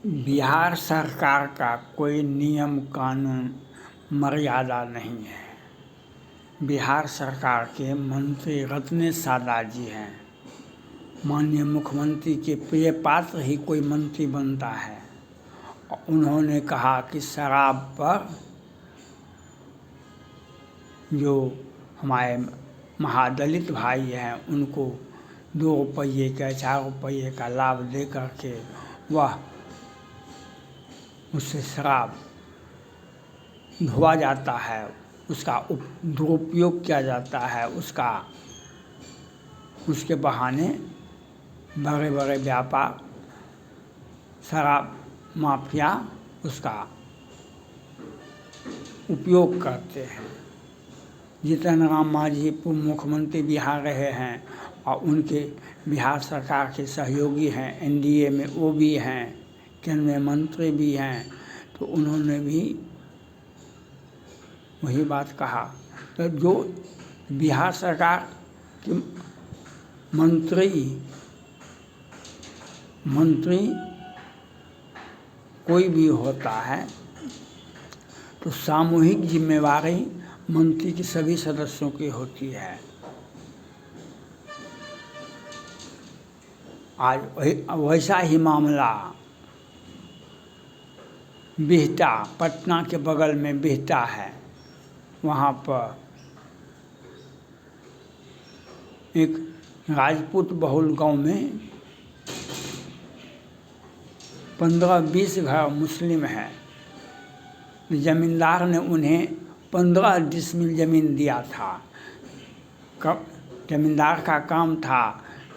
बिहार सरकार का कोई नियम कानून मर्यादा नहीं है। बिहार सरकार के मंत्री रत्नेश सादा जी हैं। माननीय मुख्यमंत्री के प्रिय पात्र ही कोई मंत्री बनता है। उन्होंने कहा कि शराब पर जो हमारे महादलित भाई हैं उनको 2 रुपये का 4 रुपये का लाभ दे करके वह उससे शराब धोआ जाता है, उसका दुरुपयोग किया जाता है, उसके बहाने बड़े बड़े व्यापार शराब माफिया उसका उपयोग करते हैं। जीतन राम मांझी पूर्व मुख्यमंत्री बिहार रहे हैं और उनके बिहार सरकार के सहयोगी हैं, एनडीए में वो भी हैं, केंद्रीय मंत्री भी हैं, तो उन्होंने भी वही बात कहा। तो जो बिहार सरकार के मंत्री कोई भी होता है तो सामूहिक जिम्मेवारी मंत्री के सभी सदस्यों की होती है। आज वैसा ही मामला बिहटा, पटना के बगल में बिहटा है, वहाँ पर एक राजपूत बहुल गांव में 15-20 घर मुस्लिम हैं। ज़मींदार ने उन्हें 15 डिसमिल ज़मीन दिया था। ज़मींदार का काम था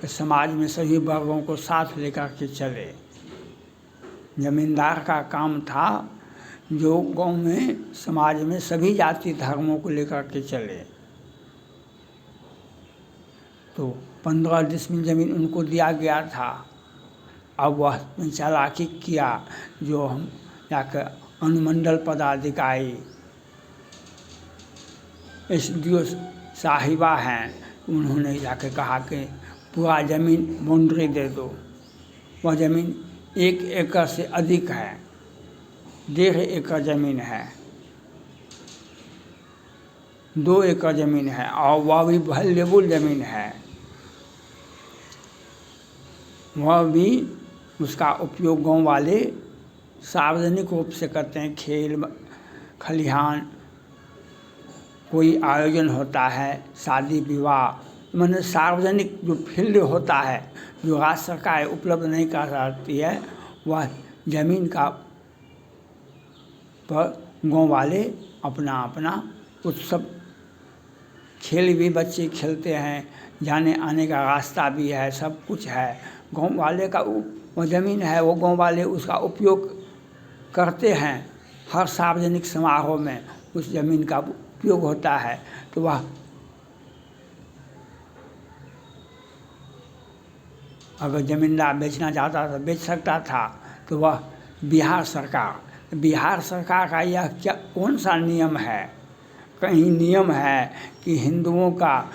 कि समाज में सभी वर्गों को साथ लेकर के चले। ज़मींदार का काम था जो गांव में समाज में सभी जाति धर्मों को लेकर के चले। तो 15 डिसमिल ज़मीन उनको दिया गया था। अब वह चालाकी किया, जो हम जाकर अनुमंडल पदाधिकारी एसडीओ साहिबा हैं, उन्होंने जाके कहा कि पूरा ज़मीन बाउंड्री दे दो। वह ज़मीन 1 एकड़ से अधिक है, 1.5 एकड़ ज़मीन है, 2 एकड़ ज़मीन है और वह भी वैल्यूएबल ज़मीन है। वह भी उसका उपयोग गांव वाले सार्वजनिक रूप से करते हैं। खेल खलिहान, कोई आयोजन होता है, शादी विवाह, माने सार्वजनिक जो फील्ड होता है जो राज्य सरकार उपलब्ध नहीं कर सकती है, वह ज़मीन का पर गांव वाले अपना अपना उत्सव, खेल भी बच्चे खेलते हैं, जाने आने का रास्ता भी है, सब कुछ है। गांव वाले का वो ज़मीन है, वो गांव वाले उसका उपयोग करते हैं। हर सार्वजनिक समारोह में उस ज़मीन का उपयोग होता है। तो वह अगर ज़मींदार बेचना चाहता था बेच सकता था। तो वह बिहार सरकार का यह क्या कौन सा नियम है? कहीं नियम है कि हिंदुओं का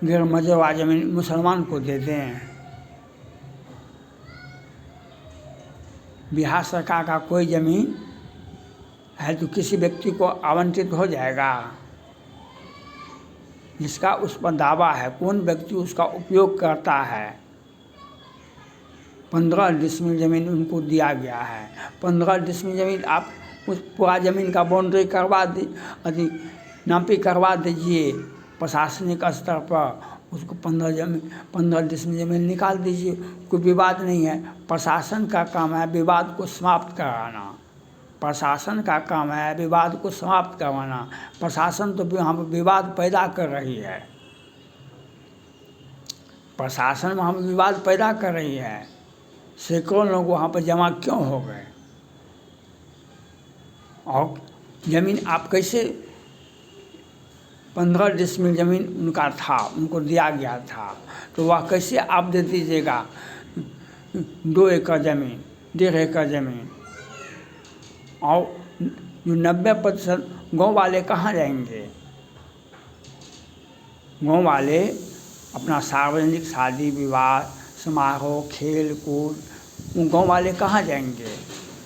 गैर मजरूआ ज़मीन मुसलमान को दे दें? बिहार सरकार का कोई ज़मीन है तो किसी व्यक्ति को आवंटित हो जाएगा जिसका उस पर दावा है, कौन व्यक्ति उसका उपयोग करता है। 15 डिसमिल ज़मीन उनको दिया गया है। 15 डिसमिल ज़मीन आप उस पूरा ज़मीन का बाउंड्री नापी करवा दीजिए प्रशासनिक स्तर पर, उसको 15 डिसमिल ज़मीन निकाल दीजिए, कोई विवाद नहीं है। प्रशासन का काम है विवाद को समाप्त कराना। प्रशासन का काम है विवाद को समाप्त करवाना। प्रशासन तो यहाँ पर विवाद पैदा कर रही है। प्रशासन वहाँ पर विवाद पैदा कर रही है। सैकड़ों लोग वहाँ पर जमा क्यों हो गए? और ज़मीन आप कैसे 15 डिसमिल ज़मीन उनका था, उनको दिया गया था, तो वह कैसे आप दे दीजिएगा 2 एकड़ ज़मीन, 1.5 एकड़ ज़मीन? और जो 90% गाँव वाले कहाँ जाएंगे? गाँव वाले अपना सार्वजनिक शादी विवाह समारोह खेल कूद वो गांव वाले कहाँ जाएंगे?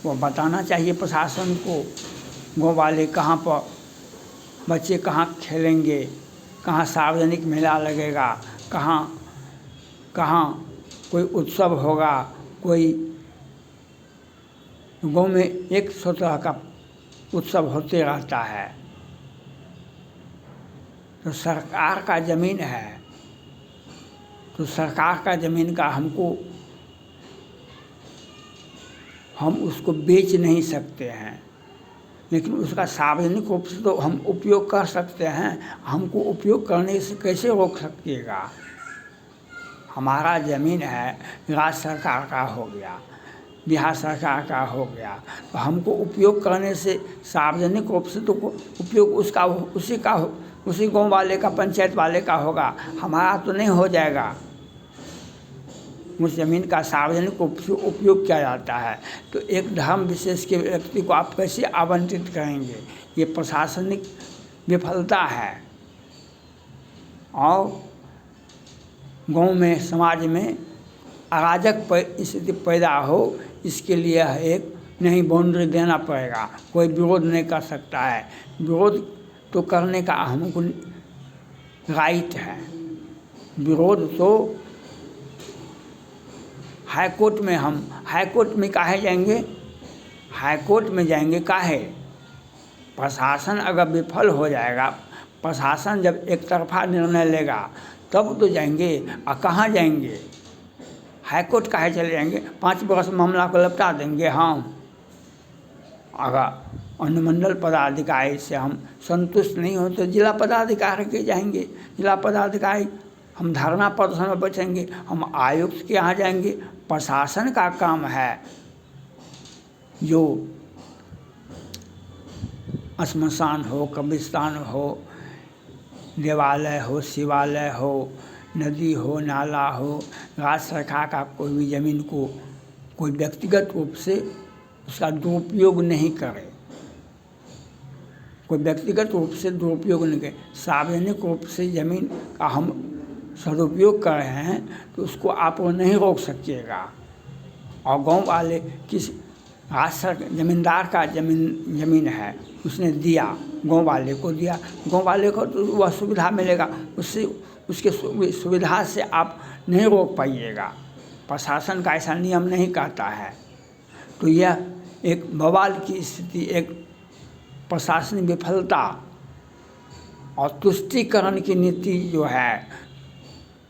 वो बताना चाहिए प्रशासन को गांव वाले कहाँ पर बच्चे कहाँ खेलेंगे, कहाँ सार्वजनिक मेला लगेगा, कहाँ कहाँ कोई उत्सव होगा। कोई गांव में एक सौ तरह का उत्सव होते रहता है। तो सरकार का ज़मीन है, तो सरकार का ज़मीन का हम उसको बेच नहीं सकते हैं, लेकिन उसका सार्वजनिक रूप से तो हम उपयोग कर सकते हैं। हमको उपयोग करने से कैसे रोक सकिएगा? हमारा ज़मीन है, राज्य सरकार का हो गया, बिहार सरकार का हो गया, तो हमको उपयोग करने से सार्वजनिक रूप से तो उपयोग उसका उसी गांव वाले का, पंचायत वाले का होगा, हमारा तो नहीं हो जाएगा। उस ज़मीन का सार्वजनिक रूप से उपयोग किया जाता है, तो एक धर्म विशेष के व्यक्ति को आप कैसे आवंटित करेंगे? ये प्रशासनिक विफलता है। और गांव में, समाज में अराजक स्थिति पैदा हो, इसके लिए एक नहीं बाउंड्री देना पड़ेगा। कोई विरोध नहीं कर सकता है। विरोध तो करने का हमको राइट है। विरोध तो हाई कोर्ट में काहे जाएंगे? हाई कोर्ट में जाएंगे काहे? प्रशासन अगर विफल हो जाएगा, प्रशासन जब एक तरफा निर्णय लेगा तब तो जाएंगे। और कहाँ जाएंगे? हाई कोर्ट काहे चले जाएंगे? 5 वर्ष मामला को लपटा देंगे हम। अगर अनुमंडल पदाधिकारी से हम संतुष्ट नहीं हो तो जिला पदाधिकारी के जाएंगे। जिला पदाधिकारी, हम धरना प्रदर्शन में बैठेंगे, हम आयुक्त के यहाँ जाएंगे। प्रशासन का काम है जो श्मशान हो, कब्रिस्तान हो, देवालय हो, शिवालय हो, नदी हो, नाला हो, राज्य सरकार का कोई भी ज़मीन को कोई व्यक्तिगत रूप से उसका दुरुपयोग नहीं करे। कोई व्यक्तिगत रूप से दुरुपयोग नहीं करे। सार्वजनिक रूप से ज़मीन का हम सदुपयोग कर रहे हैं तो उसको आप नहीं रोक सकिएगा। और गांव वाले किस ज़मींदार का ज़मीन है, उसने दिया, गांव वाले को दिया, गांव वाले को तो वह सुविधा मिलेगा, उसके सुविधा से आप नहीं रोक पाइएगा। प्रशासन का ऐसा नियम नहीं कहता है। तो यह एक बवाल की स्थिति, एक प्रशासनिक विफलता और तुष्टीकरण की नीति जो है,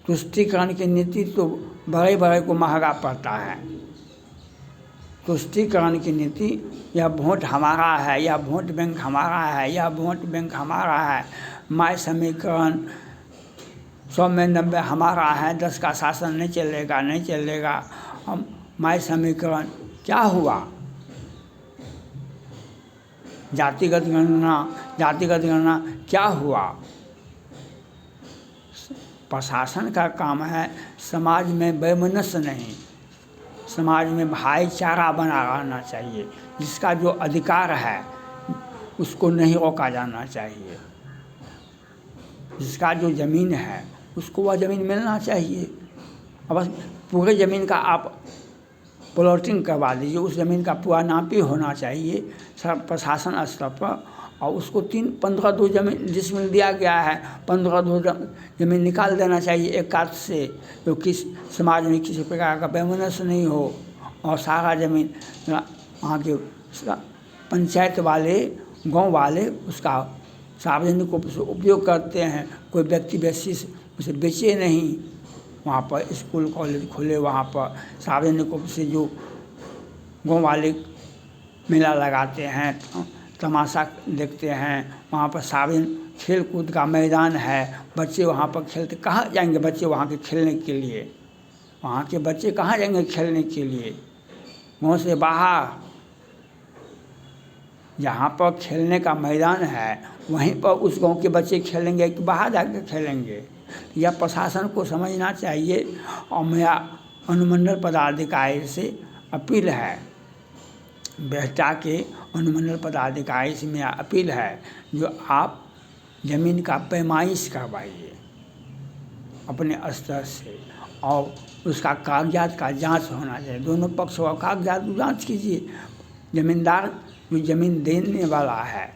तुष्टीकरण की नीति तो बड़े बड़े को महंगा पड़ता है। तुष्टीकरण की नीति, यह वोट हमारा है, यह वोट बैंक हमारा है, यह वोट बैंक हमारा है, माय समीकरण 100 में 90 हमारा है, 10 का शासन नहीं चलेगा। हम माय समीकरण क्या हुआ? जातिगत गणना क्या हुआ? प्रशासन का काम है समाज में वैमनस्य नहीं, समाज में भाईचारा बना रहना चाहिए। जिसका जो अधिकार है उसको नहीं रोका जाना चाहिए। जिसका जो ज़मीन है उसको वह ज़मीन मिलना चाहिए। अब बस पूरे ज़मीन का आप प्लॉटिंग करवा दीजिए, उस ज़मीन का पूरा नापी होना चाहिए प्रशासन स्तर पर। और उसको 15 ज़मीन जिसमें दिया गया है, 15 ज़मीन निकाल देना चाहिए एक काट से, तो किस समाज में किसी प्रकार का वैमनस्य नहीं हो। और सारा ज़मीन वहाँ के पंचायत वाले, गांव वाले उसका सार्वजनिक रूप से उपयोग करते हैं। कोई व्यक्ति विशेष उसे बेचे नहीं। वहाँ पर स्कूल कॉलेज खुले, वहाँ पर सार्वजनिक रूप से जो गांव वाले मेला लगाते हैं, तमाशा देखते हैं, वहाँ पर सार्वजनिक खेल कूद का मैदान है, बच्चे वहाँ पर खेलते। कहाँ जाएंगे बच्चे वहाँ के खेलने के लिए? वहाँ के बच्चे कहाँ जाएंगे खेलने के लिए? गाँव से बाहर जहाँ पर खेलने का मैदान है वहीं पर उस गांव के बच्चे खेलेंगे कि बाहर जाकर खेलेंगे? यह प्रशासन को समझना चाहिए। और मेरा अनुमंडल पदाधिकारी से अपील है, बेहटा के अनुमंडल पदाधिकारी से मेरा अपील है, जो आप ज़मीन का पैमाइश करवाइए अपने स्तर से। और उसका कागजात का जांच होना चाहिए, दोनों पक्ष का कागजात जांच कीजिए। ज़मींदार जो ज़मीन देने वाला है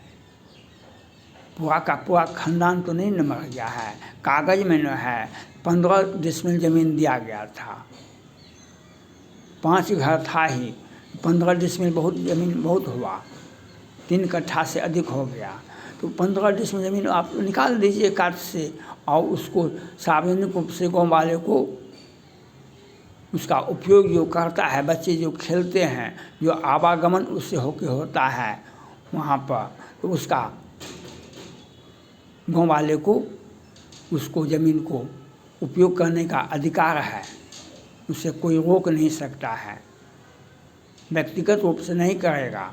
पूरा का पूरा खानदान तो नहीं न मर गया है, कागज़ में न है 15 डिसमिल ज़मीन दिया गया था, 5 घर था ही, 15 डिसमिल बहुत ज़मीन बहुत हुआ, 3 कट्ठा से अधिक हो गया, तो 15 डिसमिल ज़मीन आप निकाल दीजिए काट से और उसको सार्वजनिक रूप से गाँव वाले को उसका उपयोग जो करता है, बच्चे जो खेलते हैं, जो आवागमन उससे होके होता है वहाँ पर, तो उसका गाँव वाले को उसको ज़मीन को उपयोग करने का अधिकार है, उसे कोई रोक नहीं सकता है। व्यक्तिगत रूप से नहीं करेगा,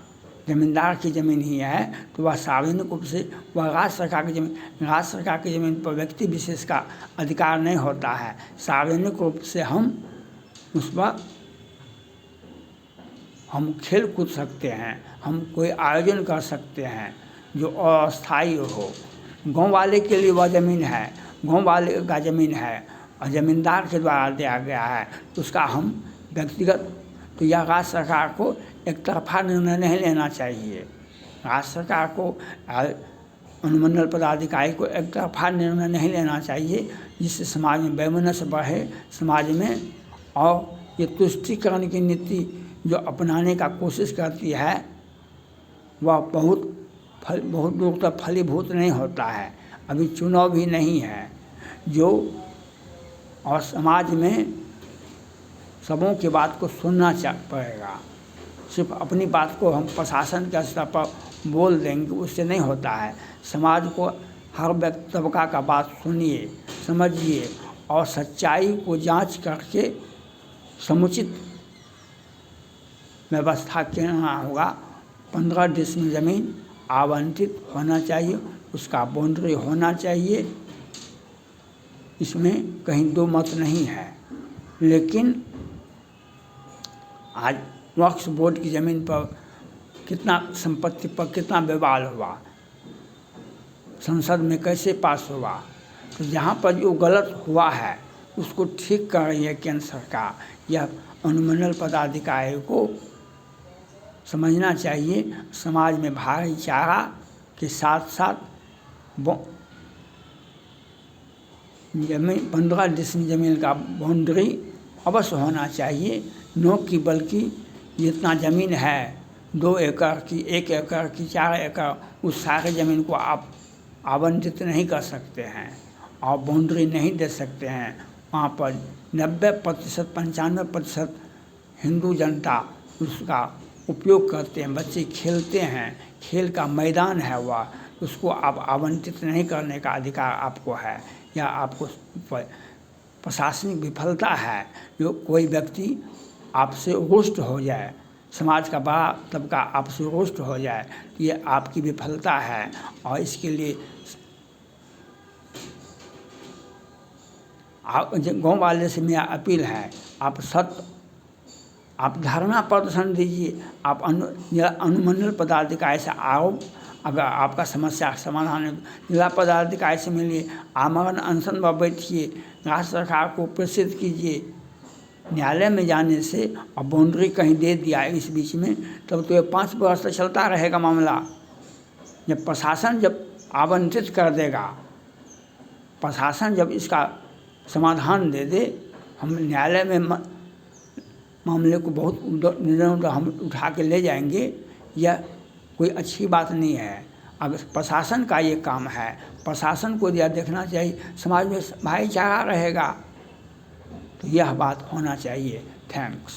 ज़मींदार की ज़मीन ही है तो वह सार्वजनिक रूप से वह राज्य सरकार की ज़मीन, राज्य सरकार की ज़मीन पर व्यक्ति विशेष का अधिकार नहीं होता है। सार्वजनिक रूप से हम उस पर हम खेल कूद सकते हैं, हम कोई आयोजन कर सकते हैं जो अस्थायी हो। गांव वाले के लिए वह ज़मीन है, गांव वाले का ज़मीन है और ज़मींदार के द्वारा दिया गया है, तो उसका हम व्यक्तिगत, तो यह राज्य सरकार को एक तरफा निर्णय नहीं लेना चाहिए। राज्य सरकार को अनुमंडल पदाधिकारी को एक तरफा निर्णय नहीं लेना चाहिए, जिससे समाज में वैमनस्य बढ़े समाज में, और ये तुष्टीकरण की नीति जो अपनाने का कोशिश करती है वह बहुत दूर तक फलीभूत नहीं होता है। अभी चुनाव भी नहीं है जो, और समाज में सबों की बात को सुनना पड़ेगा। सिर्फ अपनी बात को हम प्रशासन के स्तर पर बोल देंगे उससे नहीं होता है। समाज को हर व्यक्ति तबका का बात सुनिए, समझिए और सच्चाई को जांच करके समुचित व्यवस्था करना होगा। 15 डिसमिल ज़मीन आवंटित होना चाहिए, उसका बाउंड्री होना चाहिए, इसमें कहीं दो मत नहीं है। लेकिन आज वक्फ बोर्ड की ज़मीन पर कितना संपत्ति पर कितना विवाद हुआ, संसद में कैसे पास हुआ, तो जहाँ पर जो गलत हुआ है उसको ठीक कर रही है केंद्र सरकार। यह अनुमंडल पदाधिकारी को समझना चाहिए। समाज में भाईचारा के साथ साथ जमीन 15 डिसमिल ज़मीन का बाउंड्री अवश्य होना चाहिए, न कि बल्कि जितना ज़मीन है 2 एकड़ की, 1 एकड़ की, 4 एकड़, उस सारे ज़मीन को आप आवंटित नहीं कर सकते हैं और बाउंड्री नहीं दे सकते हैं। वहाँ पर 90% 95% हिंदू जनता उसका उपयोग करते हैं, बच्चे खेलते हैं, खेल का मैदान है वह, उसको आप आवंटित नहीं करने का अधिकार आपको है। या आपको प्रशासनिक विफलता है, जो कोई व्यक्ति आपसे रुष्ट हो जाए, समाज का बड़ा तबका आपसे रुष्ट हो जाए, तो ये आपकी विफलता है। और इसके लिए गाँव वाले से मेरा अपील है, आप धरना प्रदर्शन दीजिए, आप अनुमंडल पदाधिकारी से आओ, अगर आपका समस्या का समाधान है जिला पदाधिकारी से मिलिए, आमरण अनशन पर बैठिए, राज्य सरकार को प्रेषित कीजिए। न्यायालय में जाने से और बाउंड्री कहीं दे दिया है इस बीच में, तब तो ये 5 वर्ष तक चलता रहेगा मामला। जब प्रशासन जब आवंटित कर देगा, प्रशासन जब इसका समाधान दे दे, हम न्यायालय में मामले को बहुत निर्णय हम उठा के ले जाएंगे, यह कोई अच्छी बात नहीं है। अगर प्रशासन का ये काम है, प्रशासन को यह देखना चाहिए समाज में भाईचारा रहेगा, तो यह बात होना चाहिए। थैंक्स।